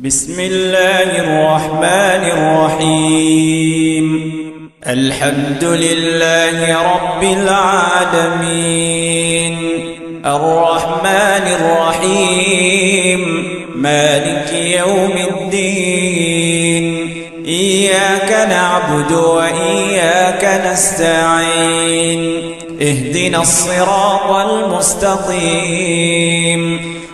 بسم الله الرحمن الرحيم الحمد لله رب العالمين الرحمن الرحيم مالك يوم الدين إياك نعبد وإياك نستعين اهدنا الصراط المستقيم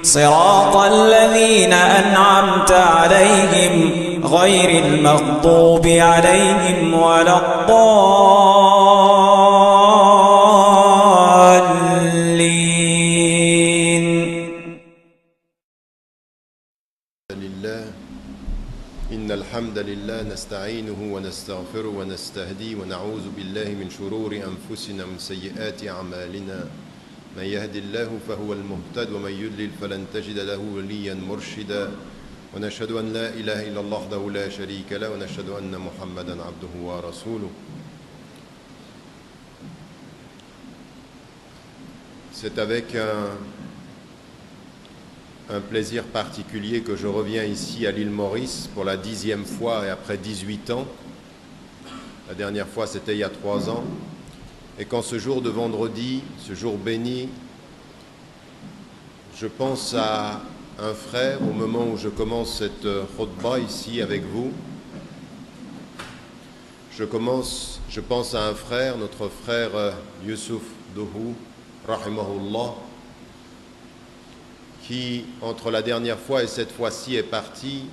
صراط الذين أنعمت عليهم غير المغضوب عليهم ولا الضالين. إن الحمد لله نستعينه ونستغفره ونستهديه ونعوذ بالله من شرور أنفسنا ومن سيئات أعمالنا. من يهد الله فهو المهتد ومن يضلل فلن تجد له وليا مرشدا ونشهد أن لا إله إلا الله وحده لا شريك له ونشهد أن محمدا عبده ورسوله. C'est avec un plaisir particulier que je reviens ici à l'île Maurice pour la 10e fois et après 18 ans. La dernière fois c'était il y a 3 ans. Et qu'en ce jour de vendredi, ce jour béni, je pense à un frère au moment où je commence cette khutbah ici avec vous. Je pense à un frère, notre frère Youssouf Dohou, rahimahullah, qui, entre la dernière fois et cette fois-ci, est parti.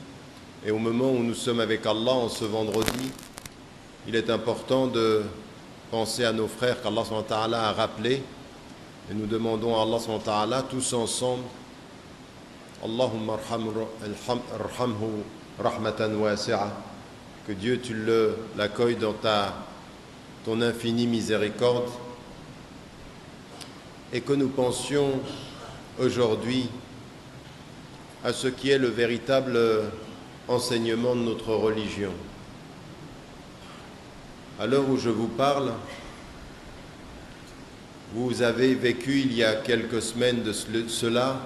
Et au moment où nous sommes avec Allah en ce vendredi, il est important de penser à nos frères qu'Allah a rappelés. Et nous demandons à Allah tous ensemble, Allahumma arhamhu rahmatan wasi'a, que Dieu tu l'accueilles dans ton infinie miséricorde, et que nous pensions aujourd'hui à ce qui est le véritable enseignement de notre religion. À l'heure où je vous parle, vous avez vécu il y a quelques semaines de cela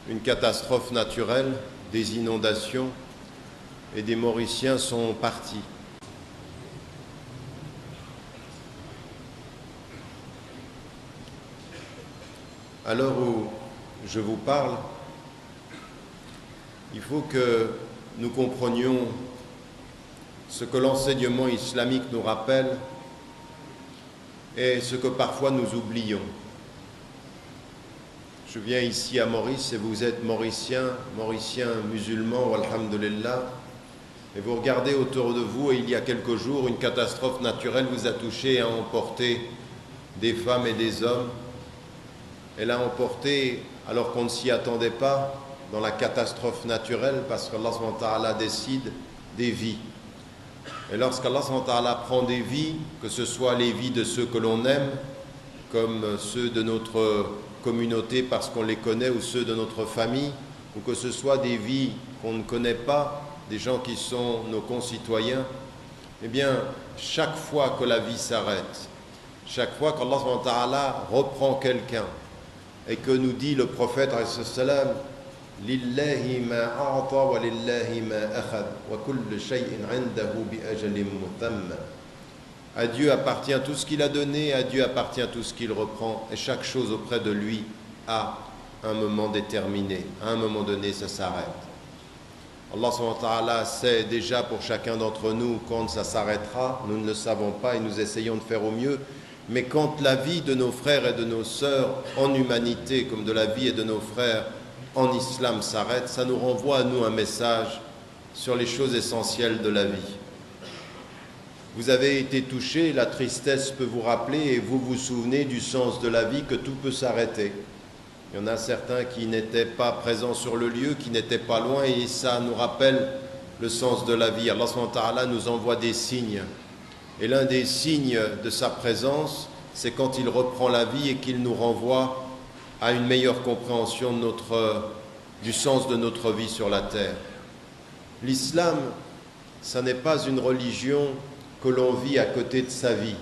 une catastrophe naturelle, des inondations, et des Mauriciens sont partis. À l'heure où je vous parle, il faut que nous comprenions ce que l'enseignement islamique nous rappelle et ce que parfois nous oublions. Je viens ici à Maurice et vous êtes Mauricien musulman, alhamdulillah, et vous regardez autour de vous et il y a quelques jours, une catastrophe naturelle vous a touché et a emporté des femmes et des hommes. Elle a emporté, alors qu'on ne s'y attendait pas, dans la catastrophe naturelle, parce qu'Allah SWT décide des vies. Et lorsqu'Allah prend des vies, que ce soit les vies de ceux que l'on aime, comme ceux de notre communauté parce qu'on les connaît, ou ceux de notre famille, ou que ce soit des vies qu'on ne connaît pas, des gens qui sont nos concitoyens, eh bien, chaque fois que la vie s'arrête, chaque fois qu'Allah reprend quelqu'un, et que nous dit le prophète alayhi salam, Lillahi ma a'ta wa lillahi ma akhad wa kullu shay'in 'indahu bi ajalin mutamma. À Dieu appartient tout ce qu'il a donné, à Dieu appartient tout ce qu'il reprend, et chaque chose auprès de lui a un moment déterminé. À un moment donné, ça s'arrête. Allah subhanahu wa ta'ala sait déjà pour chacun d'entre nous quand ça s'arrêtera. Nous ne le savons pas et nous essayons de faire au mieux. Mais quand la vie de nos frères et de nos sœurs en humanité, comme de la vie et de nos frères en islam s'arrête, ça nous renvoie à nous un message sur les choses essentielles de la vie. Vous avez été touché, la tristesse peut vous rappeler et vous vous souvenez du sens de la vie, que tout peut s'arrêter. Il y en a certains qui n'étaient pas présents sur le lieu, qui n'étaient pas loin, et ça nous rappelle le sens de la vie. Allah SWT nous envoie des signes. Et l'un des signes de sa présence, c'est quand il reprend la vie et qu'il nous renvoie à une meilleure compréhension du sens de notre vie sur la terre. L'islam, ça n'est pas une religion que l'on vit à côté de sa vie.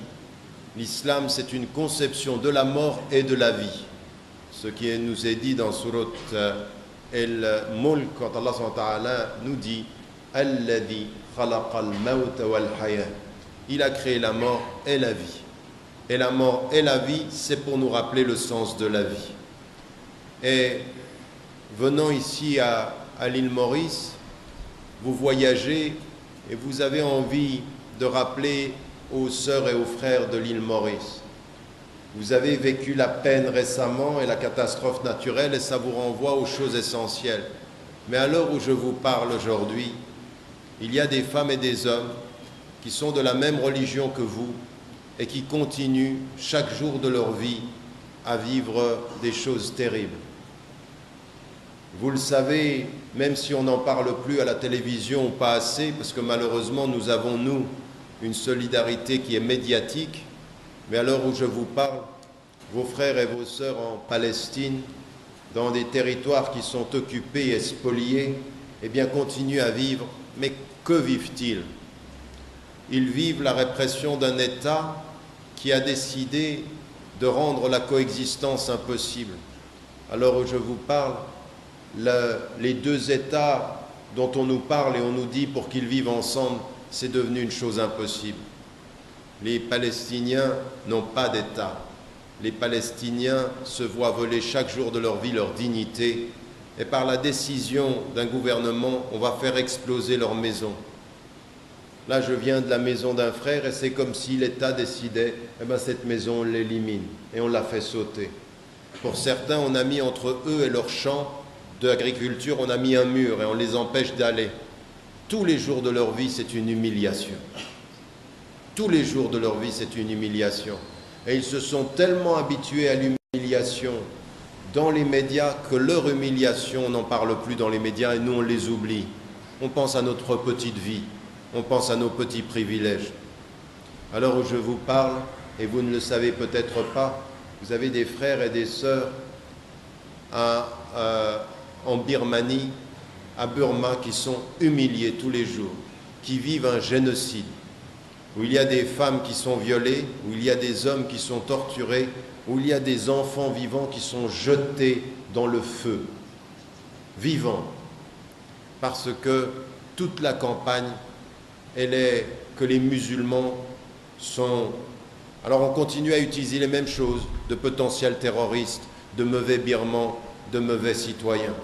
L'islam, c'est une conception de la mort et de la vie. Ce qui nous est dit dans Surat et le mulk, quand Allah subhanahu wa ta'ala nous dit Alladhi khalaqa al-mawta wal-haya. Il a créé la mort et la vie. Et la mort et la vie, c'est pour nous rappeler le sens de la vie. Et venant ici à l'île Maurice, vous voyagez et vous avez envie de rappeler aux sœurs et aux frères de l'île Maurice. Vous avez vécu la peine récemment et la catastrophe naturelle et ça vous renvoie aux choses essentielles. Mais à l'heure où je vous parle aujourd'hui, il y a des femmes et des hommes qui sont de la même religion que vous et qui continuent chaque jour de leur vie à vivre des choses terribles. Vous le savez, même si on n'en parle plus à la télévision ou pas assez, parce que malheureusement nous avons, nous, une solidarité qui est médiatique, mais à l'heure où je vous parle, vos frères et vos sœurs en Palestine, dans des territoires qui sont occupés et spoliés, eh bien continuent à vivre. Mais que vivent-ils? Ils vivent la répression d'un État qui a décidé de rendre la coexistence impossible. À l'heure où je vous parle, les deux États dont on nous parle et on nous dit pour qu'ils vivent ensemble, c'est devenu une chose impossible. Les Palestiniens n'ont pas d'État. Les Palestiniens se voient voler chaque jour de leur vie leur dignité et par la décision d'un gouvernement, on va faire exploser leur maison. Là, je viens de la maison d'un frère et c'est comme si l'État décidait, eh bien, cette maison, on l'élimine et on la fait sauter. Pour certains, on a mis entre eux et leur champ d'agriculture, on a mis un mur et on les empêche d'aller. Tous les jours de leur vie, c'est une humiliation. Tous les jours de leur vie, c'est une humiliation. Et ils se sont tellement habitués à l'humiliation dans les médias que leur humiliation, on n'en parle plus dans les médias et nous, on les oublie. On pense à notre petite vie. On pense à nos petits privilèges. À l'heure où je vous parle, et vous ne le savez peut-être pas, vous avez des frères et des sœurs en Birmanie, à Burma, qui sont humiliés tous les jours, qui vivent un génocide, où il y a des femmes qui sont violées, où il y a des hommes qui sont torturés, où il y a des enfants vivants qui sont jetés dans le feu, vivants, parce que toute la campagne, elle est que les musulmans sont... Alors on continue à utiliser les mêmes choses, de potentiels terroristes, de mauvais birmans, de mauvais citoyens.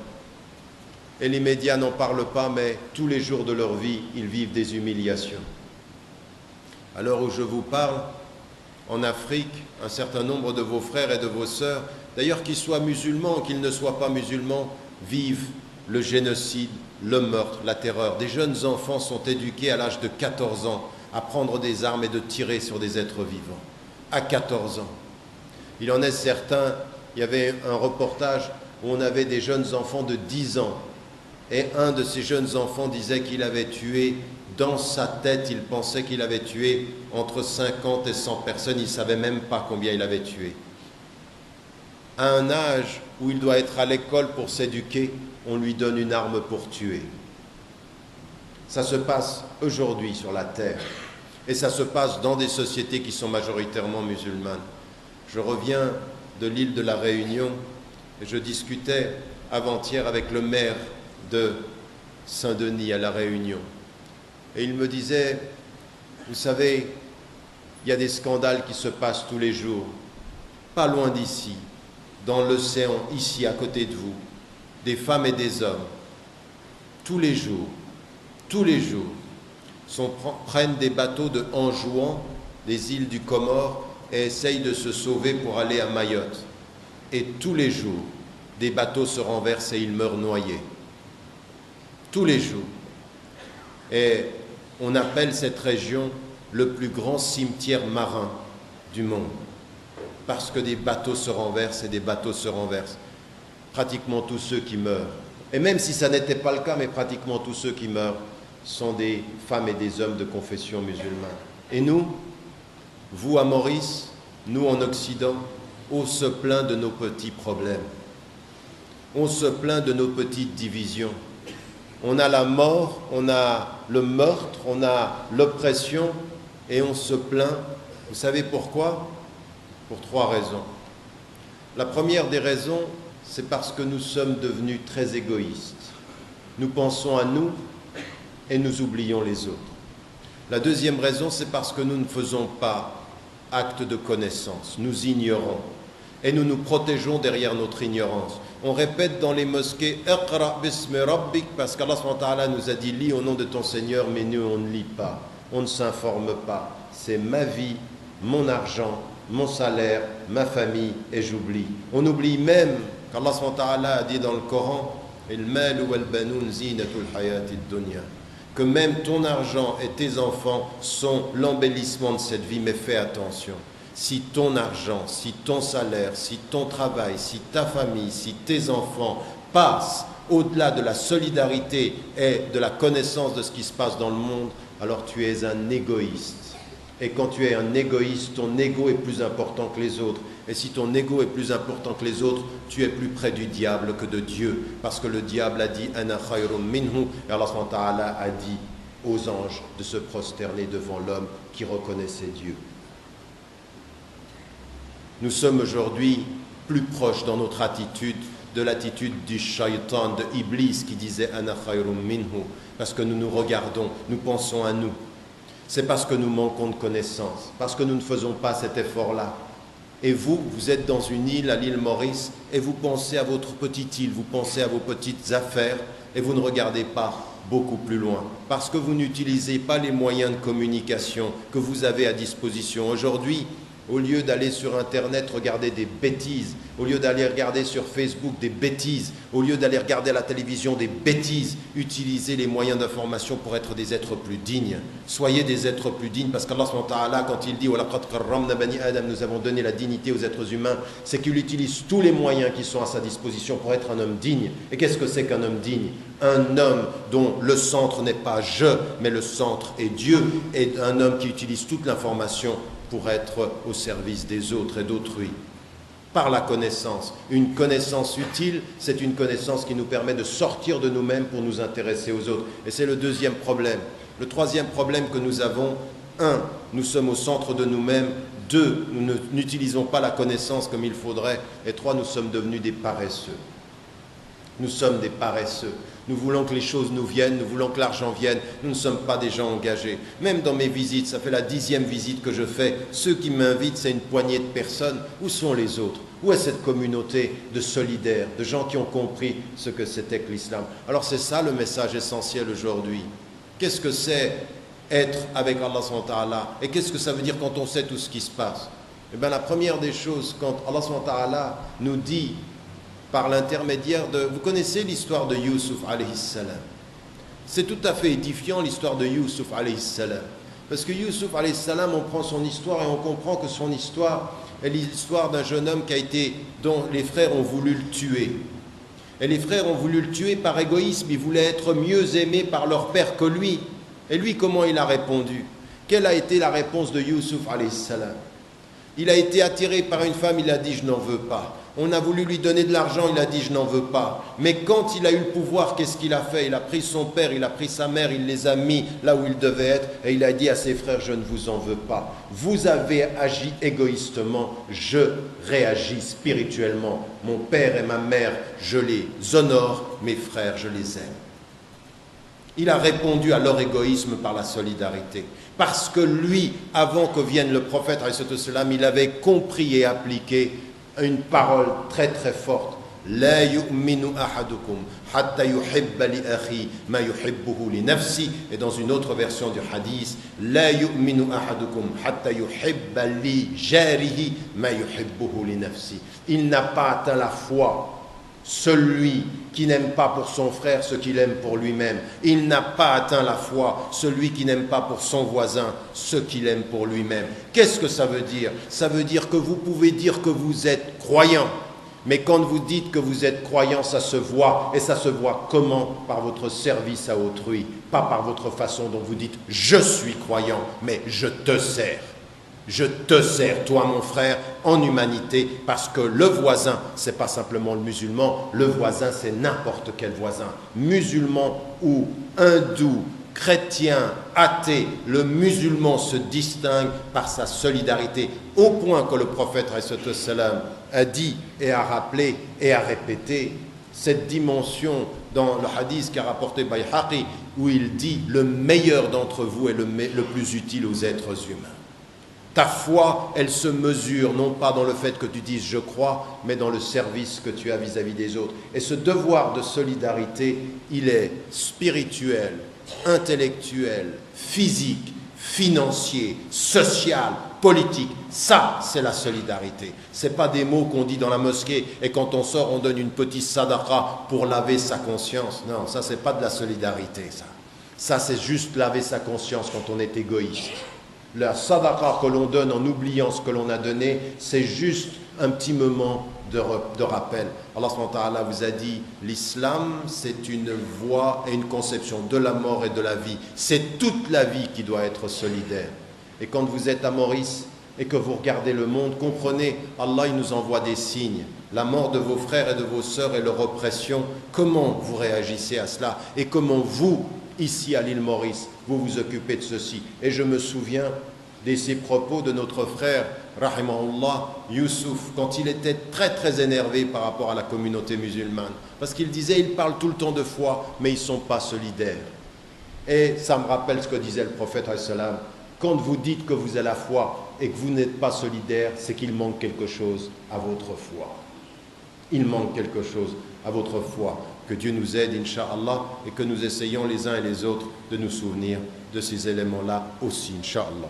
Et les médias n'en parlent pas, mais tous les jours de leur vie, ils vivent des humiliations. À l'heure où je vous parle, en Afrique, un certain nombre de vos frères et de vos sœurs, d'ailleurs qu'ils soient musulmans ou qu'ils ne soient pas musulmans, vivent le génocide, le meurtre, la terreur. Des jeunes enfants sont éduqués à l'âge de 14 ans à prendre des armes et de tirer sur des êtres vivants. À 14 ans. Il en est certain, il y avait un reportage où on avait des jeunes enfants de 10 ans. Et un de ces jeunes enfants disait qu'il avait tué, dans sa tête, il pensait qu'il avait tué entre 50 et 100 personnes. Il ne savait même pas combien il avait tué. À un âge où il doit être à l'école pour s'éduquer, on lui donne une arme pour tuer. Ça se passe aujourd'hui sur la terre. Et ça se passe dans des sociétés qui sont majoritairement musulmanes. Je reviens de l'île de la Réunion et je discutais avant-hier avec le maire de Saint-Denis à la Réunion. Et il me disait, vous savez, il y a des scandales qui se passent tous les jours, pas loin d'ici, dans l'océan, ici à côté de vous, des femmes et des hommes, tous les jours, prennent des bateaux de Anjouan, des îles du Comore, et essayent de se sauver pour aller à Mayotte. Et tous les jours, des bateaux se renversent et ils meurent noyés. Tous les jours. Et on appelle cette région le plus grand cimetière marin du monde. Parce que des bateaux se renversent et des bateaux se renversent. Pratiquement tous ceux qui meurent. Et même si ça n'était pas le cas, mais pratiquement tous ceux qui meurent sont des femmes et des hommes de confession musulmane. Et nous, vous à Maurice, nous en Occident, on se plaint de nos petits problèmes. On se plaint de nos petites divisions. On a la mort, on a le meurtre, on a l'oppression et on se plaint. Vous savez pourquoi? Pour 3 raisons. La première des raisons, c'est parce que nous sommes devenus très égoïstes. Nous pensons à nous et nous oublions les autres. La deuxième raison, c'est parce que nous ne faisons pas acte de connaissance, nous ignorons et nous nous protégeons derrière notre ignorance. On répète dans les mosquées « Iqra bismi rabbik » parce qu'Allah nous a dit « Lis au nom de ton Seigneur », mais nous on ne lit pas, on ne s'informe pas. C'est ma vie, mon argent, mon salaire, ma famille et j'oublie. On oublie même qu'Allah a dit dans le Coran « Il mal wal banoun zinatul hayatid dunya » que même ton argent et tes enfants sont l'embellissement de cette vie, mais fais attention. Si ton argent, si ton salaire, si ton travail, si ta famille, si tes enfants passent au-delà de la solidarité et de la connaissance de ce qui se passe dans le monde, alors tu es un égoïste. Et quand tu es un égoïste, ton ego est plus important que les autres. Et si ton ego est plus important que les autres, tu es plus près du diable que de Dieu. Parce que le diable a dit « Ana khayrun minhu » et Allah a dit aux anges de se prosterner devant l'homme qui reconnaissait Dieu. Nous sommes aujourd'hui plus proches dans notre attitude de l'attitude du shaitan, de Iblis qui disait « Ana khayrun minhu » parce que nous nous regardons, nous pensons à nous. C'est parce que nous manquons de connaissances, parce que nous ne faisons pas cet effort-là. Et vous, vous êtes dans une île, à l'île Maurice, et vous pensez à votre petite île, vous pensez à vos petites affaires, et vous ne regardez pas beaucoup plus loin, parce que vous n'utilisez pas les moyens de communication que vous avez à disposition. Aujourd'hui, au lieu d'aller sur Internet regarder des bêtises, au lieu d'aller regarder sur Facebook des bêtises, au lieu d'aller regarder à la télévision des bêtises, utilisez les moyens d'information pour être des êtres plus dignes. Soyez des êtres plus dignes, parce qu'Allah quand il dit « Walaqad karramna bani Adam » nous avons donné la dignité aux êtres humains, c'est qu'il utilise tous les moyens qui sont à sa disposition pour être un homme digne. Et qu'est-ce que c'est qu'un homme digne? Un homme dont le centre n'est pas « je », mais le centre est Dieu, et un homme qui utilise toute l'information pour être au service des autres et d'autrui. Par la connaissance. Une connaissance utile, c'est une connaissance qui nous permet de sortir de nous-mêmes pour nous intéresser aux autres. Et c'est le deuxième problème. Le troisième problème que nous avons, 1, nous sommes au centre de nous-mêmes. 2, nous n'utilisons pas la connaissance comme il faudrait. Et 3, nous sommes devenus des paresseux. Nous sommes des paresseux. Nous voulons que les choses nous viennent, nous voulons que l'argent vienne. Nous ne sommes pas des gens engagés. Même dans mes visites, ça fait la 10e visite que je fais. Ceux qui m'invitent, c'est une poignée de personnes. Où sont les autres? Où est cette communauté de solidaires, de gens qui ont compris ce que c'était que l'islam? Alors c'est ça le message essentiel aujourd'hui. Qu'est-ce que c'est être avec Allah subhanahu wa ta'ala? Et qu'est-ce que ça veut dire quand on sait tout ce qui se passe? Eh bien la première des choses, quand Allah subhanahu wa ta'ala nous dit par l'intermédiaire de... Vous connaissez l'histoire de Youssouf alayhi salam. C'est tout à fait édifiant l'histoire de Youssouf alayhi salam. Parce que Youssouf alayhi salam, on prend son histoire et on comprend que son histoire est l'histoire d'un jeune homme dont les frères ont voulu le tuer. Et les frères ont voulu le tuer par égoïsme, ils voulaient être mieux aimés par leur père que lui. Et lui, comment il a répondu? Quelle a été la réponse de Youssouf alayhi salam? Il a été attiré par une femme, il a dit « je n'en veux pas ». On a voulu lui donner de l'argent, il a dit « je n'en veux pas ». Mais quand il a eu le pouvoir, qu'est-ce qu'il a fait? Il a pris son père, il a pris sa mère, il les a mis là où ils devaient être et il a dit à ses frères « je ne vous en veux pas ». Vous avez agi égoïstement, je réagis spirituellement. Mon père et ma mère, je les honore, mes frères, je les aime. Il a répondu à leur égoïsme par la solidarité. Parce que lui, avant que vienne le prophète, il avait compris et appliqué une parole très très forte. La yu'minu ahadukum hatta yuhibba li akhi ma yuhibbuhu li nafsi. Et dans une autre version du hadith, la yu'minu ahadukum hatta yuhibba li jarihi ma yuhibbuhu li nafsi. Il n'a pas atteint la foi, celui qui n'aime pas pour son frère ce qu'il aime pour lui-même. Il n'a pas atteint la foi, celui qui n'aime pas pour son voisin ce qu'il aime pour lui-même. Qu'est-ce que ça veut dire? Ça veut dire que vous pouvez dire que vous êtes croyant, mais quand vous dites que vous êtes croyant, ça se voit. Et ça se voit comment? Par votre service à autrui, pas par votre façon dont vous dites « je suis croyant », mais « je te sers ». Je te sers, toi mon frère, en humanité, parce que le voisin, c'est pas simplement le musulman, le voisin c'est n'importe quel voisin, musulman ou hindou chrétien, athée, le musulman se distingue par sa solidarité, au point que le prophète a dit et a rappelé et a répété cette dimension dans le hadith qu'a rapporté Bayhaqi, où il dit « Le meilleur d'entre vous est le plus utile aux êtres humains ». Ta foi, elle se mesure non pas dans le fait que tu dises « je crois », mais dans le service que tu as vis-à-vis des autres. Et ce devoir de solidarité, il est spirituel, intellectuel, physique, financier, social, politique. Ça, c'est la solidarité. Ce n'est pas des mots qu'on dit dans la mosquée et quand on sort, on donne une petite sadaqa pour laver sa conscience. Non, ça, c'est pas de la solidarité, ça. Ça, c'est juste laver sa conscience quand on est égoïste. La sadaqa que l'on donne en oubliant ce que l'on a donné, c'est juste un petit moment de rappel. Allah subhanahu wa ta'ala vous a dit, l'islam, c'est une voie et une conception de la mort et de la vie. C'est toute la vie qui doit être solidaire. Et quand vous êtes à Maurice et que vous regardez le monde, comprenez, Allah il nous envoie des signes. La mort de vos frères et de vos sœurs et leur oppression, comment vous réagissez à cela? Et comment vous, ici à l'île Maurice, vous vous occupez de ceci? Et je me souviens de ces propos de notre frère, rahimahullah, Youssouf, quand il était très très énervé par rapport à la communauté musulmane. Parce qu'il disait, ils parlent tout le temps de foi, mais ils ne sont pas solidaires. Et ça me rappelle ce que disait le prophète, quand vous dites que vous avez la foi et que vous n'êtes pas solidaire, c'est qu'il manque quelque chose à votre foi. Il manque quelque chose à votre foi. Que Dieu nous aide, Inch'Allah, et que nous essayons les uns et les autres de nous souvenir de ces éléments-là aussi, Inch'Allah.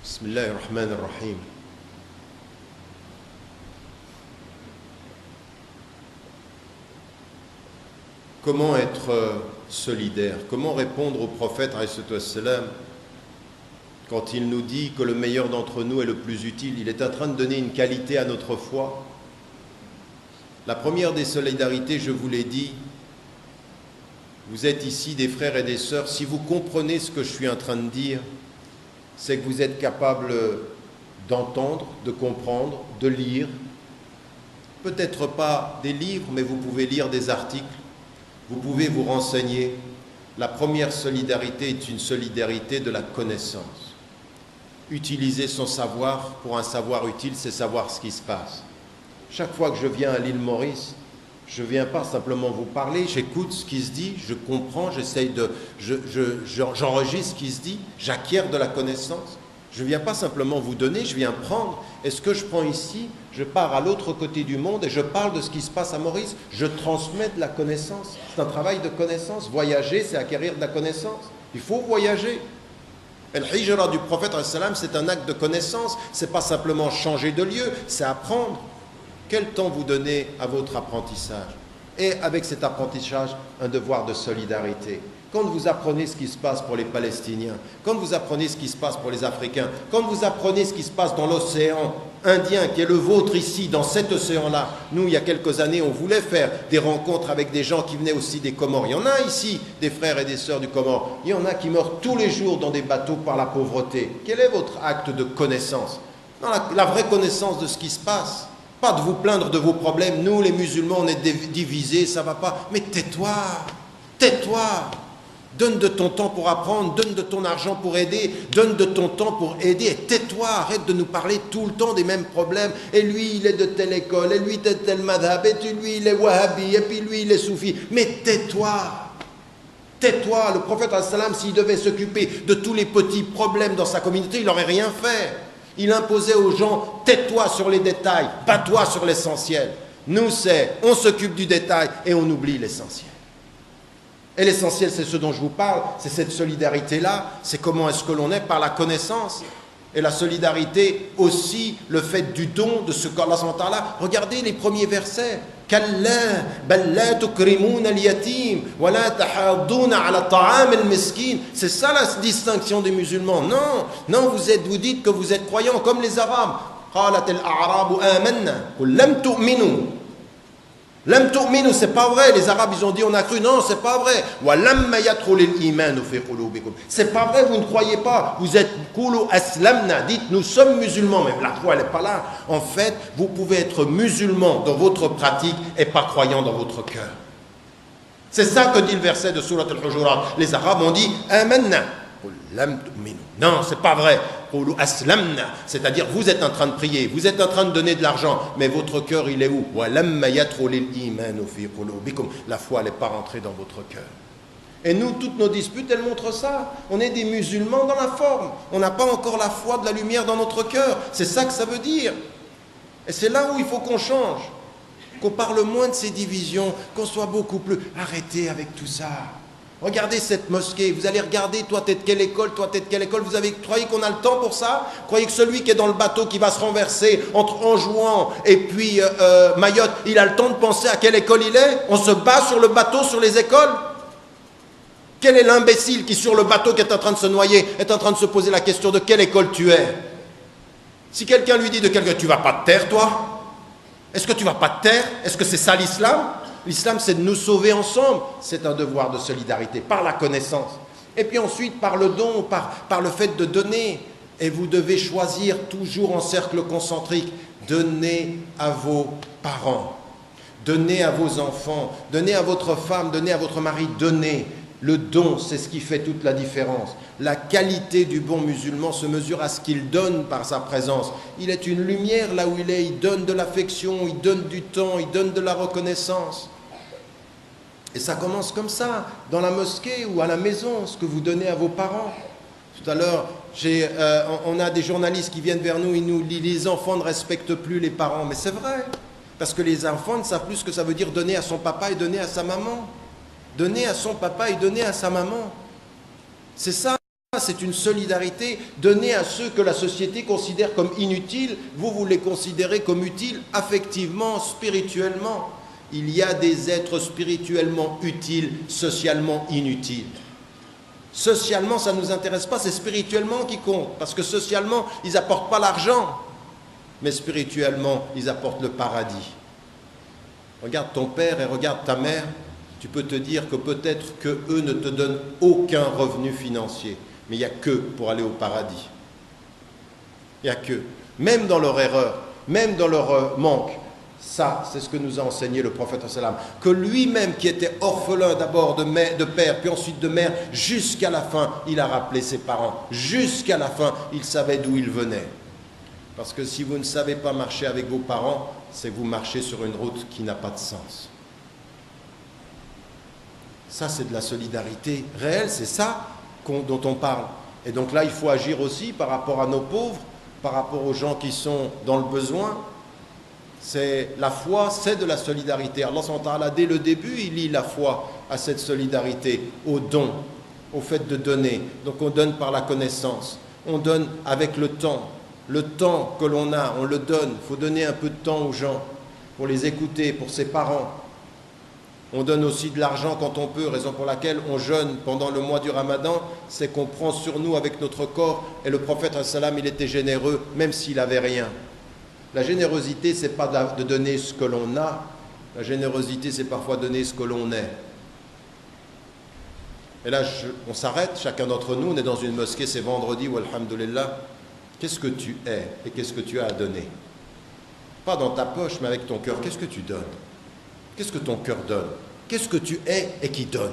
Bismillahirrahmanirrahim. Comment être solidaire? Comment répondre au prophète quand il nous dit que le meilleur d'entre nous est le plus utile? Il est en train de donner une qualité à notre foi. La première des solidarités, je vous l'ai dit, vous êtes ici des frères et des sœurs, si vous comprenez ce que je suis en train de dire, c'est que vous êtes capable d'entendre, de comprendre, de lire. Peut-être pas des livres, mais vous pouvez lire des articles, vous pouvez vous renseigner. La première solidarité est une solidarité de la connaissance. Utiliser son savoir pour un savoir utile, c'est savoir ce qui se passe. Chaque fois que je viens à l'île Maurice, je ne viens pas simplement vous parler, j'écoute ce qui se dit, je comprends, j'enregistre ce qui se dit, j'acquiers de la connaissance. Je ne viens pas simplement vous donner, je viens prendre. Et ce que je prends ici, je pars à l'autre côté du monde et je parle de ce qui se passe à Maurice. Je transmets de la connaissance. C'est un travail de connaissance. Voyager, c'est acquérir de la connaissance. Il faut voyager. Et le hijra du prophète, c'est un acte de connaissance. Ce n'est pas simplement changer de lieu, c'est apprendre. Quel temps vous donnez à votre apprentissage? Et avec cet apprentissage, un devoir de solidarité. Quand vous apprenez ce qui se passe pour les Palestiniens, quand vous apprenez ce qui se passe pour les Africains, quand vous apprenez ce qui se passe dans l'océan Indien, qui est le vôtre ici, dans cet océan-là, nous, il y a quelques années, on voulait faire des rencontres avec des gens qui venaient aussi des Comores. Il y en a ici, des frères et des sœurs du Comore. Il y en a qui meurent tous les jours dans des bateaux par la pauvreté. Quel est votre acte de connaissance? Non, la vraie connaissance de ce qui se passe. Pas de vous plaindre de vos problèmes. Nous, les musulmans, on est divisés, ça va pas. Mais tais-toi, tais-toi. Donne de ton temps pour apprendre, donne de ton argent pour aider, donne de ton temps pour aider. Et tais-toi, arrête de nous parler tout le temps des mêmes problèmes. Et lui, il est de telle école, et lui, de tel madhab, et lui, il est wahhabi, et puis lui, il est soufi. Mais tais-toi. Tais-toi. Le prophète, s'il devait s'occuper de tous les petits problèmes dans sa communauté, il n'aurait rien fait. Il imposait aux gens, tais-toi sur les détails, bats-toi sur l'essentiel. Nous, on s'occupe du détail et on oublie l'essentiel. Et l'essentiel, c'est ce dont je vous parle, c'est cette solidarité-là, c'est comment est-ce que l'on est par la connaissance. Et la solidarité aussi, le fait du don de ce qu'Allah subhanahu wa ta'ala. Regardez les premiers versets. كلا بل لا تكرمون اليتيم ولا تحاضون على طعام المسكين. C'est ça la distinction des musulmans. Non, vous dites que vous êtes croyants comme les Arabes. قالت الأعراب آمنا قل لم تؤمنوا. Lam tu'minu, c'est pas vrai. Les Arabes, ils ont dit, on a cru. Non, c'est pas vrai. Wa lamma yadkhulul iman fi qulubikum. C'est pas vrai, vous ne croyez pas. Vous êtes qulu aslamna. Dites, nous sommes musulmans. Mais la foi, elle n'est pas là. En fait, vous pouvez être musulman dans votre pratique et pas croyant dans votre cœur. C'est ça que dit le verset de Surat al-Hujurat. Les Arabes ont dit, amanna. Non, c'est pas vrai. C'est-à-dire, vous êtes en train de prier, vous êtes en train de donner de l'argent, mais votre cœur, il est où? La foi, elle n'est pas rentrée dans votre cœur. Et nous, toutes nos disputes, elles montrent ça. On est des musulmans dans la forme. On n'a pas encore la foi de la lumière dans notre cœur. C'est ça que ça veut dire. Et c'est là où il faut qu'on change. Qu'on parle moins de ces divisions, qu'on soit beaucoup plus... Arrêtez avec tout ça. Regardez cette mosquée, vous allez regarder, toi t'es de quelle école, toi t'es de quelle école, croyez qu'on a le temps pour ça? Croyez que celui qui est dans le bateau qui va se renverser entre Anjouan et puis Mayotte, il a le temps de penser à quelle école il est? On se bat sur le bateau, sur les écoles? Quel est l'imbécile qui sur le bateau qui est en train de se noyer, est en train de se poser la question de quelle école tu es? Si quelqu'un lui dit de quelqu'un, tu vas pas te taire toi? Est-ce que tu vas pas te taire? Est-ce que c'est ça l'islam? L'islam, c'est de nous sauver ensemble. C'est un devoir de solidarité, par la connaissance. Et puis ensuite, par le don, par le fait de donner. Et vous devez choisir, toujours en cercle concentrique, donnez à vos parents, donnez à vos enfants, donnez à votre femme, donnez à votre mari, donnez. Le don, c'est ce qui fait toute la différence. La qualité du bon musulman se mesure à ce qu'il donne par sa présence. Il est une lumière là où il est, il donne de l'affection, il donne du temps, il donne de la reconnaissance. Et ça commence comme ça, dans la mosquée ou à la maison, ce que vous donnez à vos parents. Tout à l'heure, on a des journalistes qui viennent vers nous, ils nous disent les enfants ne respectent plus les parents. Mais c'est vrai, parce que les enfants ne savent plus ce que ça veut dire donner à son papa et donner à sa maman. Donner à son papa et donner à sa maman. C'est ça, c'est une solidarité. Donner à ceux que la société considère comme inutiles, vous les considérez comme utiles affectivement, spirituellement. Il y a des êtres spirituellement utiles, socialement inutiles. Socialement, ça ne nous intéresse pas, c'est spirituellement qui compte. Parce que socialement, ils n'apportent pas l'argent. Mais spirituellement, ils apportent le paradis. Regarde ton père et regarde ta mère. Tu peux te dire que peut-être qu'eux ne te donnent aucun revenu financier. Mais il n'y a que pour aller au paradis. Il n'y a que. Même dans leur erreur, même dans leur manque. Ça, c'est ce que nous a enseigné le prophète sallam. Que lui-même, qui était orphelin d'abord de père, puis ensuite de mère, jusqu'à la fin, il a rappelé ses parents. Jusqu'à la fin, il savait d'où il venait. Parce que si vous ne savez pas marcher avec vos parents, c'est que vous marchez sur une route qui n'a pas de sens. Ça, c'est de la solidarité réelle, c'est ça dont on parle. Et donc là, il faut agir aussi par rapport à nos pauvres, par rapport aux gens qui sont dans le besoin. C'est la foi, c'est de la solidarité. Allah subhanahu wa ta'ala, dès le début, il lie la foi à cette solidarité, au don, au fait de donner. Donc on donne par la connaissance, on donne avec le temps. Le temps que l'on a, on le donne. Il faut donner un peu de temps aux gens pour les écouter, pour ses parents. On donne aussi de l'argent quand on peut, raison pour laquelle on jeûne pendant le mois du Ramadan, c'est qu'on prend sur nous avec notre corps. Et le prophète, il était généreux, même s'il n'avait rien. La générosité, ce n'est pas de donner ce que l'on a. La générosité, c'est parfois donner ce que l'on est. Et là, on s'arrête, chacun d'entre nous, on est dans une mosquée, c'est vendredi, ou alhamdoulilah. Qu'est-ce que tu es et qu'est-ce que tu as à donner? Pas dans ta poche, mais avec ton cœur. Qu'est-ce que tu donnes? Qu'est-ce que ton cœur donne? Qu'est-ce que tu es et qui donne?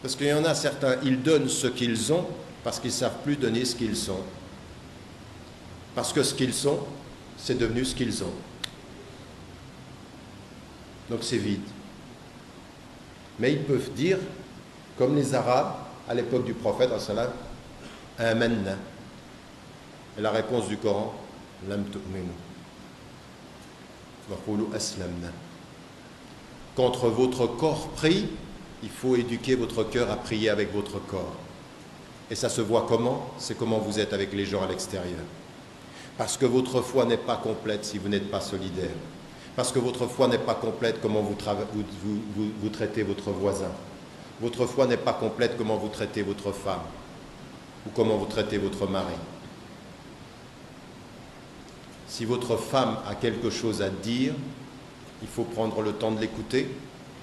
Parce qu'il y en a certains, ils donnent ce qu'ils ont parce qu'ils ne savent plus donner ce qu'ils sont. Parce que ce qu'ils sont, c'est devenu ce qu'ils ont. Donc c'est vide. Mais ils peuvent dire, comme les Arabes, à l'époque du prophète, Amanna. Et la réponse du Coran, Lam tu'minu. Contre votre corps prie, il faut éduquer votre cœur à prier avec votre corps. Et ça se voit comment? C'est comment vous êtes avec les gens à l'extérieur. Parce que votre foi n'est pas complète si vous n'êtes pas solidaire. Parce que votre foi n'est pas complète comment vous traitez votre voisin. Votre foi n'est pas complète comment vous traitez votre femme. Ou comment vous traitez votre mari. Si votre femme a quelque chose à dire, il faut prendre le temps de l'écouter.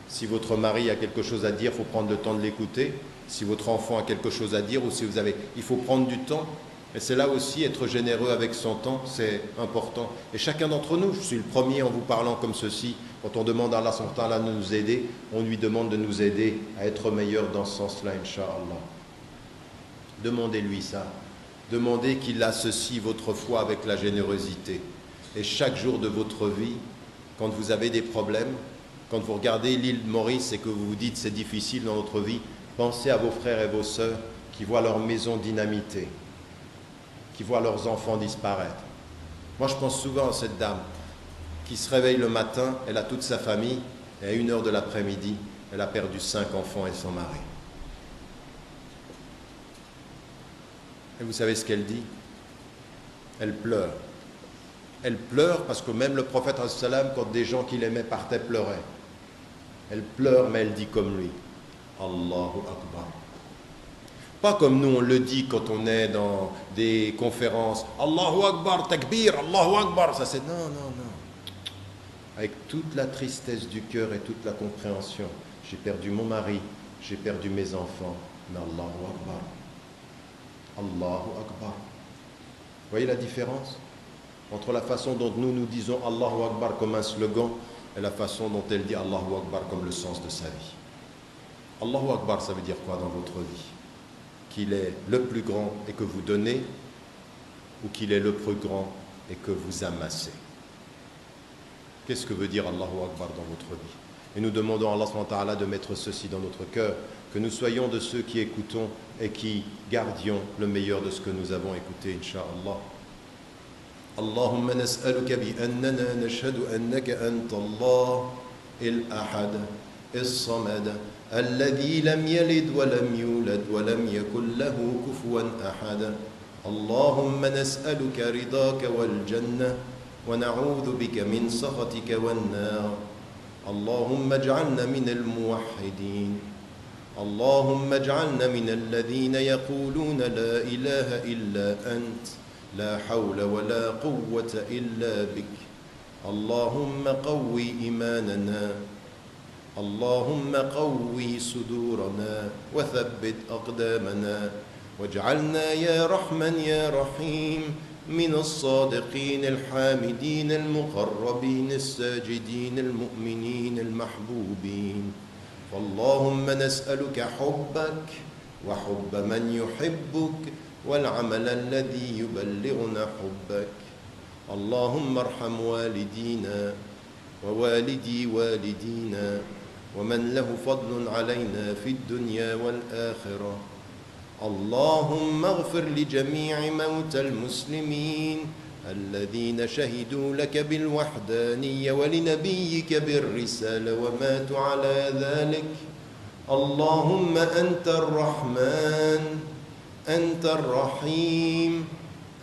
Si votre mari a quelque chose à dire, il faut prendre le temps de l'écouter. Si votre enfant a quelque chose à dire, ou si vous avez... Il faut prendre du temps. Et c'est là aussi, être généreux avec son temps, c'est important. Et chacun d'entre nous, je suis le premier en vous parlant comme ceci, quand on demande à Allah subhanahu wa ta'ala de nous aider, on lui demande de nous aider à être meilleur dans ce sens-là, Inch'Allah. Demandez-lui ça. Demandez qu'il associe votre foi avec la générosité. Et chaque jour de votre vie, quand vous avez des problèmes, quand vous regardez l'île Maurice et que vous vous dites c'est difficile dans notre vie, pensez à vos frères et vos sœurs qui voient leur maison dynamitée, qui voient leurs enfants disparaître. Moi, je pense souvent à cette dame qui se réveille le matin, elle a toute sa famille, et à 1h de l'après-midi, elle a perdu 5 enfants et son mari. Et vous savez ce qu'elle dit? Elle pleure. Elle pleure parce que même le prophète, quand des gens qu'il aimait partaient, pleurait. Elle pleure, mais elle dit comme lui. Allahu Akbar. Pas comme nous, on le dit quand on est dans des conférences. Allahu Akbar, takbir, Allahu Akbar. Ça c'est non, non, non. Avec toute la tristesse du cœur et toute la compréhension. J'ai perdu mon mari, j'ai perdu mes enfants. Mais Allahu Akbar. Allahu Akbar. Vous voyez la différence entre la façon dont nous disons Allahu Akbar comme un slogan et la façon dont elle dit Allahu Akbar comme le sens de sa vie. Allahu Akbar, ça veut dire quoi dans votre vie? Qu'il est le plus grand et que vous donnez, ou qu'il est le plus grand et que vous amassez? Qu'est-ce que veut dire Allahu Akbar dans votre vie? Et nous demandons à Allah subhanahu wa ta'ala de mettre ceci dans notre cœur, que nous soyons de ceux qui écoutons et qui gardions le meilleur de ce que nous avons écouté, Inch'Allah. اللهم نسألك بأننا نشهد أنك أنت الله الأحد الصمد الذي لم يلد ولم يولد ولم يكن له كفوا أحد اللهم نسألك رضاك والجنة ونعوذ بك من سخطك والنار اللهم اجعلنا من الموحدين اللهم اجعلنا من الذين يقولون لا إله إلا أنت لا حول ولا قوة إلا بك اللهم قوي إيماننا اللهم قوي صدورنا وثبت أقدامنا واجعلنا يا رحمن يا رحيم من الصادقين الحامدين المقربين الساجدين المؤمنين المحبوبين فاللهم نسألك حبك وحب من يحبك والعمل الذي يبلغنا حبك اللهم ارحم والدينا ووالدي والدينا ومن له فضل علينا في الدنيا والآخرة اللهم اغفر لجميع موتى المسلمين الذين شهدوا لك بالوحدانية ولنبيك بالرسالة وماتوا على ذلك اللهم أنت الرحمن أنت الرحيم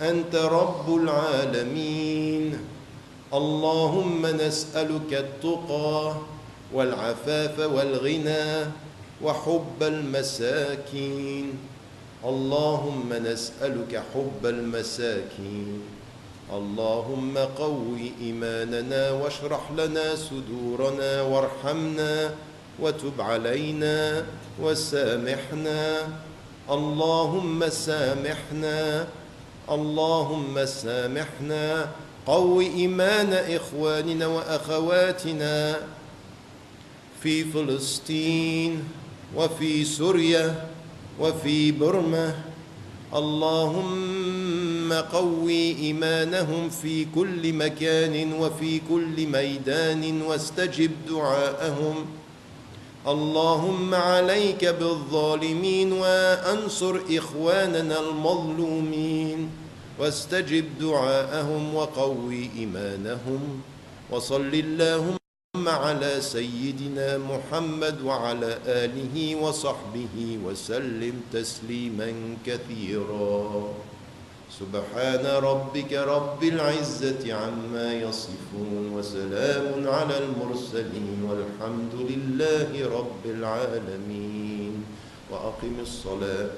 أنت رب العالمين اللهم نسألك التقى والعفاف والغنى وحب المساكين اللهم نسألك حب المساكين اللهم قوي إيماننا واشرح لنا صدورنا وارحمنا وتب علينا وسامحنا اللهم سامحنا اللهم سامحنا قوي إيمان إخواننا وأخواتنا في فلسطين وفي سوريا وفي برما اللهم قوي إيمانهم في كل مكان وفي كل ميدان واستجب دعاءهم اللهم عليك بالظالمين وأنصر إخواننا المظلومين واستجب دعاءهم وقوي إيمانهم وصل اللهم على سيدنا محمد وعلى آله وصحبه وسلم تسليما كثيرا سبحان ربك رب العزة عما يصفون وسلام على المرسلين والحمد لله رب العالمين وأقم الصلاة